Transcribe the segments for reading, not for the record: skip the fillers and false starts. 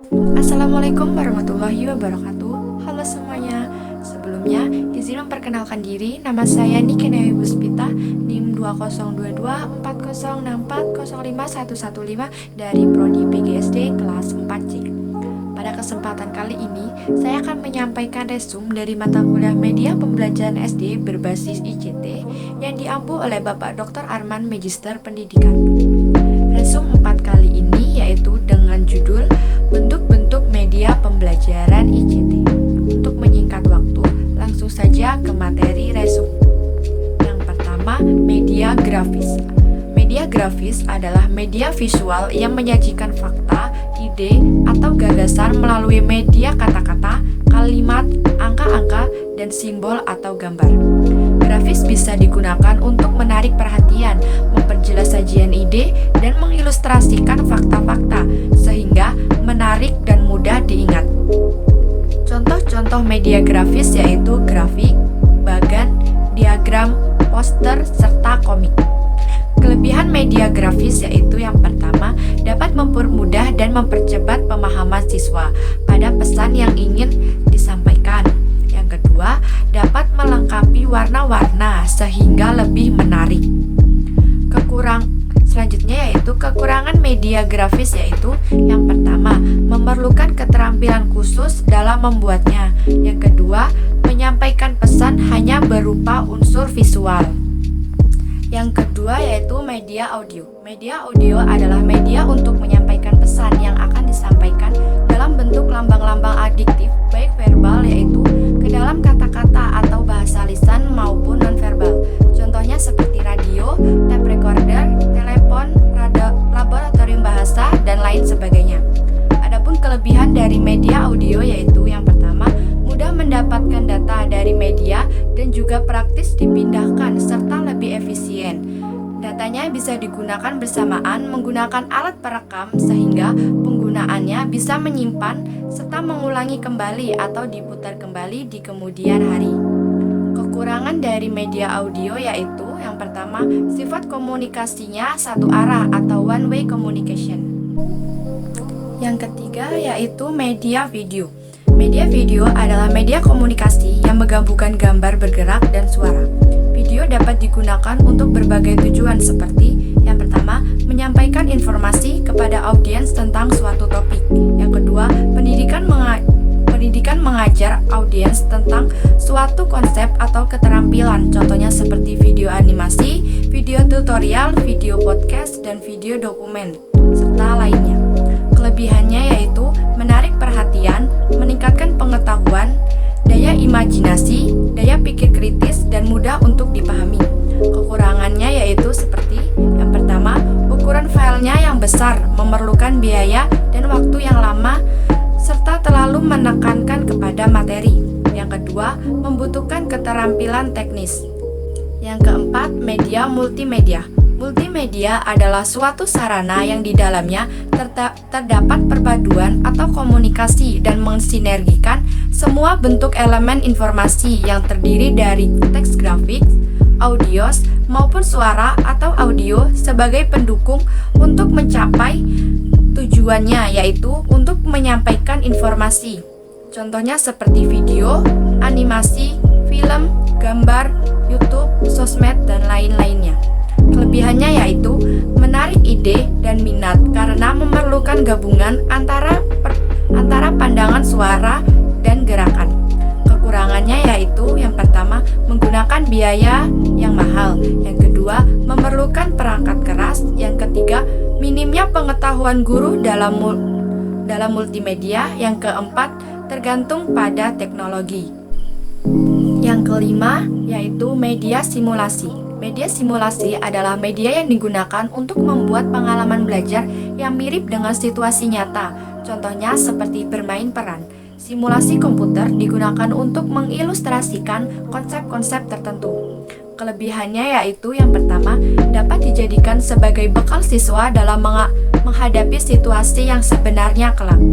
Assalamualaikum warahmatullahi wabarakatuh. Halo semuanya. Sebelumnya, izin memperkenalkan diri. Nama saya Niki Newi Puspita, NIM 2022406406405115 dari Prodi PGSD kelas 4C. Pada kesempatan kali ini, saya akan menyampaikan resume dari mata kuliah Media Pembelajaran SD berbasis ICT yang diampu oleh Bapak Dr. Arman Magister Pendidikan. Resume 4 kali ini yaitu dengan judul Bentuk-bentuk media pembelajaran ICT. Untuk menyingkat waktu, langsung saja ke materi resume. Yang pertama, media grafis. Media grafis adalah media visual yang menyajikan fakta, ide, atau gagasan melalui media kata-kata, kalimat, angka-angka, dan simbol atau gambar. Grafis bisa digunakan untuk menarik perhatian, memperjelas sajian ide, dan mengilustrasikan fakta-fakta, sehingga menarik dan mudah diingat. Contoh-contoh media grafis yaitu grafik, bagan, diagram, poster, serta komik. Kelebihan media grafis yaitu yang pertama, dapat mempermudah dan mempercepat pemahaman siswa pada pesan yang ingin disampaikan. Yang kedua, dapat melengkapi warna-warna sehingga lebih menarik. Selanjutnya yaitu kekurangan media grafis yaitu yang pertama, memerlukan keterampilan khusus dalam membuatnya. Yang kedua, menyampaikan pesan hanya berupa unsur visual. Yang kedua yaitu media audio. Media audio adalah media untuk menyampaikan pesan yang akan disampaikan dalam bentuk lambang-lambang adiktif baik verbal yaitu ke dalam kata-kata atau bahasa lisan maupun nonverbal. Contohnya seperti radio, tape recorder, telepon, laboratorium bahasa, dan lain sebagainya. Adapun kelebihan dari media audio yaitu yang pertama, mudah mendapatkan data dari media dan juga praktis dipindahkan serta lebih efisien. Datanya bisa digunakan bersamaan menggunakan alat perekam sehingga penggunaannya bisa menyimpan serta mengulangi kembali atau diputar kembali di kemudian hari. Kekurangan dari media audio yaitu yang pertama, sifat komunikasinya satu arah atau one way communication. Yang ketiga yaitu media video. Media video adalah media komunikasi yang menggabungkan gambar bergerak dan suara. Video dapat digunakan untuk berbagai tujuan seperti yang pertama, menyampaikan informasi kepada audiens tentang suatu topik. Yang kedua, pendidikan mengajar audiens tentang suatu konsep atau keterampilan. Contohnya seperti video animasi, video tutorial, video podcast, dan video dokumen, serta lainnya. Kelebihannya yaitu menarik perhatian, meningkatkan pengetahuan, daya imajinasi, daya pikir kritis, dan mudah untuk dipahami. Kekurangannya yaitu seperti yang pertama, ukuran filenya yang besar, memerlukan biaya dan waktu yang lama, serta terlalu menekankan kepada materi. Yang kedua, membutuhkan keterampilan teknis. Yang keempat, media multimedia. Multimedia adalah suatu sarana yang di dalamnya terdapat perpaduan atau komunikasi dan mensinergikan semua bentuk elemen informasi yang terdiri dari teks grafik, audios, maupun suara atau audio sebagai pendukung untuk mencapai tujuannya yaitu untuk menyampaikan informasi. Contohnya seperti video, animasi, film, gambar, YouTube, sosmed, dan lain-lainnya. Kelebihannya yaitu menarik ide dan minat karena memerlukan gabungan antara pandangan suara dan gerakan. Kekurangannya yaitu yang pertama, menggunakan biaya yang mahal. Yang kedua, memerlukan perangkat keras. Yang ketiga, minimnya pengetahuan guru dalam multimedia. Yang keempat, tergantung pada teknologi. Yang kelima yaitu media simulasi. Media simulasi adalah media yang digunakan untuk membuat pengalaman belajar yang mirip dengan situasi nyata. Contohnya seperti bermain peran. Simulasi komputer digunakan untuk mengilustrasikan konsep-konsep tertentu. Kelebihannya yaitu yang pertama, dapat dijadikan sebagai bekal siswa dalam menghadapi situasi yang sebenarnya kelak.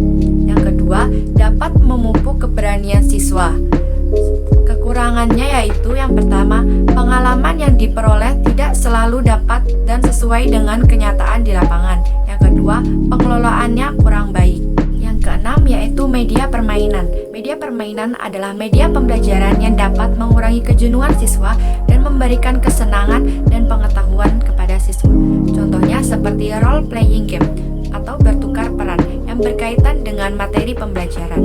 Yang kedua, dapat memupuk keberanian siswa. Kekurangannya yaitu yang pertama, pengalaman yang diperoleh tidak selalu dapat dan sesuai dengan kenyataan di lapangan. Yang kedua, pengelolaannya kurang baik. Yang keenam, media permainan. Media permainan adalah media pembelajaran yang dapat mengurangi kejenuhan siswa dan memberikan kesenangan dan pengetahuan kepada siswa. Contohnya seperti role playing game atau bertukar peran yang berkaitan dengan materi pembelajaran.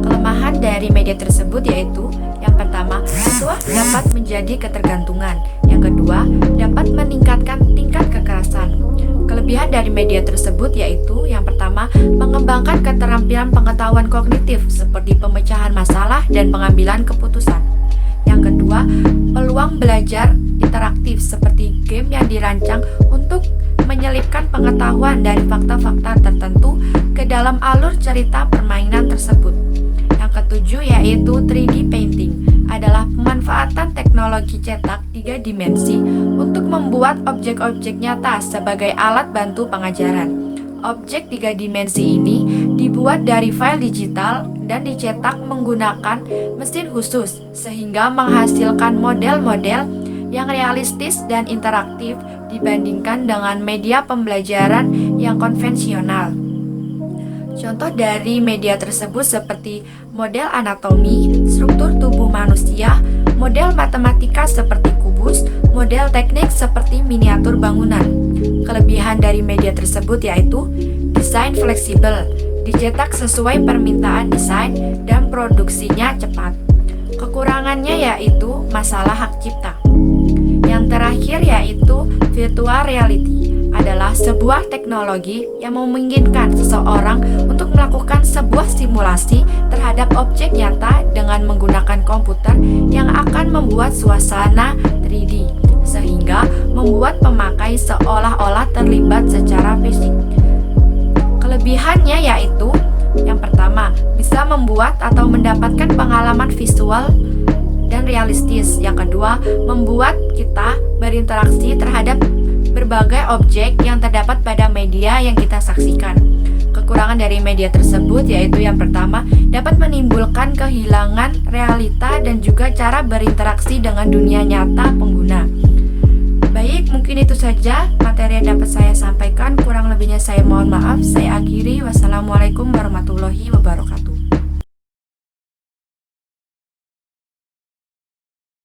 Kelemahan dari media tersebut yaitu yang pertama, siswa dapat menjadi ketergantungan. Yang kedua, dapat meningkatkan tingkat kekerasan. Kelebihan dari media tersebut yaitu yang pertama, mengembangkan keterampilan pengetahuan kognitif seperti pemecahan masalah dan pengambilan keputusan. Yang kedua, peluang belajar interaktif seperti game yang dirancang untuk menyelipkan pengetahuan dari fakta-fakta tertentu ke dalam alur cerita permainan tersebut. Yang ketujuh yaitu 3D painting adalah pemanfaatan teknologi cetak 3 dimensi untuk membuat objek-objek nyata sebagai alat bantu pengajaran. Objek 3 dimensi ini dibuat dari file digital dan dicetak menggunakan mesin khusus sehingga menghasilkan model-model yang realistis dan interaktif dibandingkan dengan media pembelajaran yang konvensional. Contoh dari media tersebut seperti model anatomi, struktur tubuh manusia, model matematika seperti kubus, model teknik seperti miniatur bangunan. Kelebihan dari media tersebut yaitu desain fleksibel, dicetak sesuai permintaan desain, dan produksinya cepat. Kekurangannya yaitu masalah hak cipta. Yang terakhir yaitu virtual reality adalah sebuah teknologi yang memungkinkan seseorang untuk melakukan sebuah simulasi terhadap objek nyata dengan menggunakan komputer yang akan membuat suasana 3D, sehingga membuat pemakai seolah-olah terlibat secara fisik. Kelebihannya yaitu yang pertama, bisa membuat atau mendapatkan pengalaman visual dan realistis. Yang kedua, membuat kita berinteraksi terhadap berbagai objek yang terdapat pada media yang kita saksikan. Kekurangan dari media tersebut yaitu yang pertama, dapat menimbulkan kehilangan realita dan juga cara berinteraksi dengan dunia nyata pengguna. Baik, mungkin itu saja materi yang dapat saya sampaikan. Kurang lebihnya saya mohon maaf. Saya akhiri. Wassalamualaikum warahmatullahi wabarakatuh.